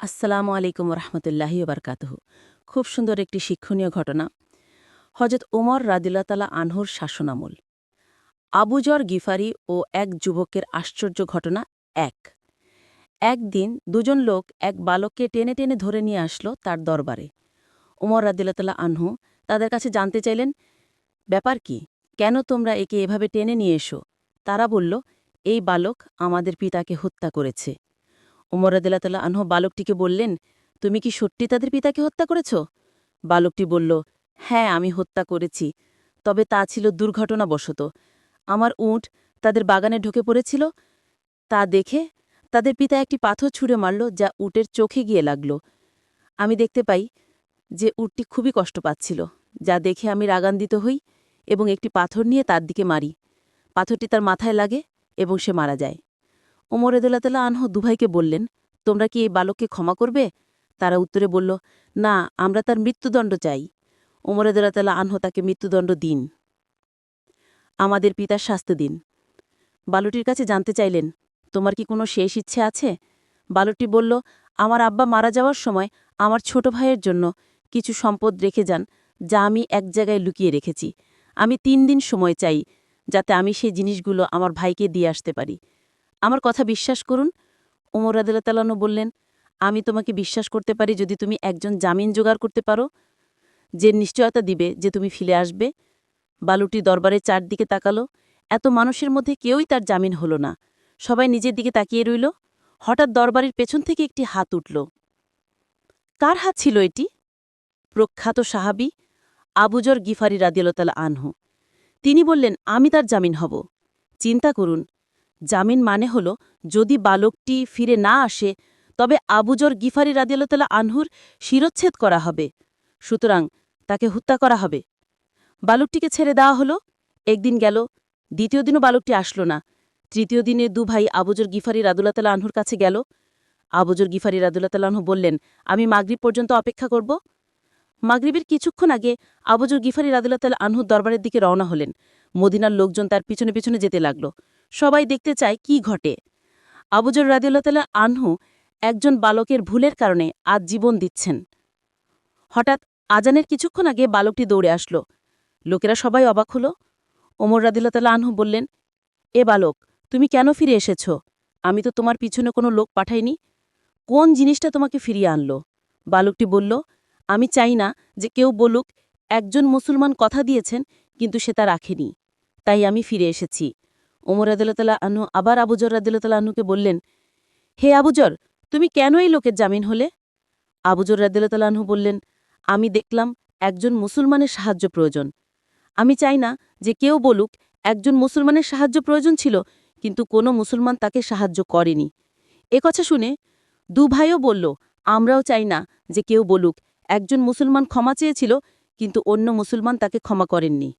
আসসালামু আলাইকুম রহমতুল্লাহি বারকাতহু। খুব সুন্দর একটি শিক্ষণীয় ঘটনা। হজরত ওমর রাদিল্লাহ তালা আনহুর শাসনামল। আবুজর গিফারি ও এক যুবকের আশ্চর্য ঘটনা এক। একদিন দুজন লোক এক বালককে টেনে টেনে ধরে নিয়ে আসলো তার দরবারে। ওমর রাদিল্লাহ তালা আনহু তাদের কাছে জানতে চাইলেন, ব্যাপার কি, কেন তোমরা একে এভাবে টেনে নিয়ে এসো? তারা বলল, এই বালক আমাদের পিতাকে হত্যা করেছে। ওমর রাদিল্লাহ তাল্লাহ আনহু বালকটিকে বললেন, তুমি কি সত্যি তাদের পিতাকে হত্যা করেছ? বালকটি বলল, হ্যাঁ, আমি হত্যা করেছি, তবে তা ছিল দুর্ঘটনাবশত। আমার উট তাদের বাগানে ঢুকে পড়েছিল, তা দেখে তাদের পিতা একটি পাথর ছুঁড়ে মারল, যা উটের চোখে গিয়ে লাগল। আমি দেখতে পাই যে উটটি খুবই কষ্ট পাচ্ছিল, যা দেখে আমি রাগান্বিত হই এবং একটি পাথর নিয়ে তার দিকে মারি। পাথরটি তার মাথায় লাগে এবং সে মারা যায়। ওমর রাদিয়াল্লাহু তাআলা আনহু দুভাইকে বললেন, তোমরা কি এই বালককে ক্ষমা করবে? তারা উত্তরে বলল, না, আমরা তার মৃত্যুদণ্ড চাই। ওমর রাদিয়াল্লাহু তাআলা আনহু তাকে মৃত্যুদণ্ড দিন, আমাদের পিতার শাস্তি দিন। বালকটির কাছে জানতে চাইলেন, তোমার কি কোনো শেষ ইচ্ছে আছে? বালকটি বলল, আমার আব্বা মারা যাওয়ার সময় আমার ছোট ভাইয়ের জন্য কিছু সম্পদ রেখে যান, যা আমি এক জায়গায় লুকিয়ে রেখেছি। আমি ৩ দিন সময় চাই, যাতে আমি সেই জিনিসগুলো আমার ভাইকে দিয়ে আসতে পারি। আমার কথা বিশ্বাস করুন। ওমর রাদিয়াল্লাহু তাআলা আনহু বললেন, আমি তোমাকে বিশ্বাস করতে পারি যদি তুমি একজন জামিন জোগাড় করতে পারো, যে নিশ্চয়তা দিবে যে তুমি ফিরে আসবে। বালুটি দরবারের চারদিকে তাকালো। এত মানুষের মধ্যে কেউই তার জামিন হল না। সবাই নিজের দিকে তাকিয়ে রইল। হঠাৎ দরবারের পেছন থেকে একটি হাত উঠল। কার হাত ছিল এটি? প্রখ্যাত সাহাবী আবুজর গিফারি রাদিয়াল্লাহু তাআলা আনহু। তিনি বললেন, আমি তার জামিন হব। চিন্তা করুন, জামিন মানে হল, যদি বালকটি ফিরে না আসে তবে আবুজর গিফারি রাদিয়াল্লাহু তাআলা আনহুর শিরচ্ছেদ করা হবে, সুতরাং তাকে হত্যা করা হবে। বালকটিকে ছেড়ে দেওয়া হলো। একদিন গেল, দ্বিতীয় দিনও বালকটি আসলো না। তৃতীয় দিনে দুভাই আবুজর গিফারি রাদিয়াল্লাহু তাআলা আনহুর কাছে গেল। আবুজর গিফারি রাদিয়াল্লাহু তাআলা আনহু বললেন, আমি মাগরিব পর্যন্ত অপেক্ষা করব। মাগরিবের কিছুক্ষণ আগে আবুজর গিফারি রাদিয়াল্লাহু তাআলা আনহুর দরবারের দিকে রওনা হলেন। মদিনার লোকজন তার পিছনে পিছনে যেতে লাগল। সবাই দেখতে চায় কি ঘটে। আবুজর রাদিয়াল্লাহু তাআলা আনহু একজন বালকের ভুলের কারণে আজ জীবন দিচ্ছেন। হঠাৎ আজানের কিছুক্ষণ আগে বালকটি দৌড়ে আসল। লোকেরা সবাই অবাক হল। ওমর রাদিয়াল্লাহু তাআলা আনহু বললেন, এ বালক, তুমি কেন ফিরে এসেছ? আমি তো তোমার পিছনে কোনো লোক পাঠাইনি। কোন জিনিসটা তোমাকে ফিরিয়ে আনল? বালকটি বলল, আমি চাই না যে কেউ বলুক একজন মুসলমান কথা দিয়েছেন কিন্তু সে তা রাখেনি, তাই আমি ফিরে এসেছি। ওমর রাদিয়াল্লাহু তাআলা আনহু আবার আবুজর রাদিয়াল্লাহু তাআলা আনহুকে বললেন, হে আবুজর, তুমি কেন এই লোকের জামিন হলে? আবুজর রাদিয়াল্লাহু তাআলা আনহু বললেন, আমি দেখলাম একজন মুসলমানের সাহায্য প্রয়োজন। আমি চাই না যে কেউ বলুক একজন মুসলমানের সাহায্য প্রয়োজন ছিল কিন্তু কোনো মুসলমান তাকে সাহায্য করেনি। এ কথা শুনে দুভাইও বলল, আমরাও চাই না যে কেউ বলুক একজন মুসলমান ক্ষমা চেয়েছিল কিন্তু অন্য মুসলমান তাকে ক্ষমা করেননি।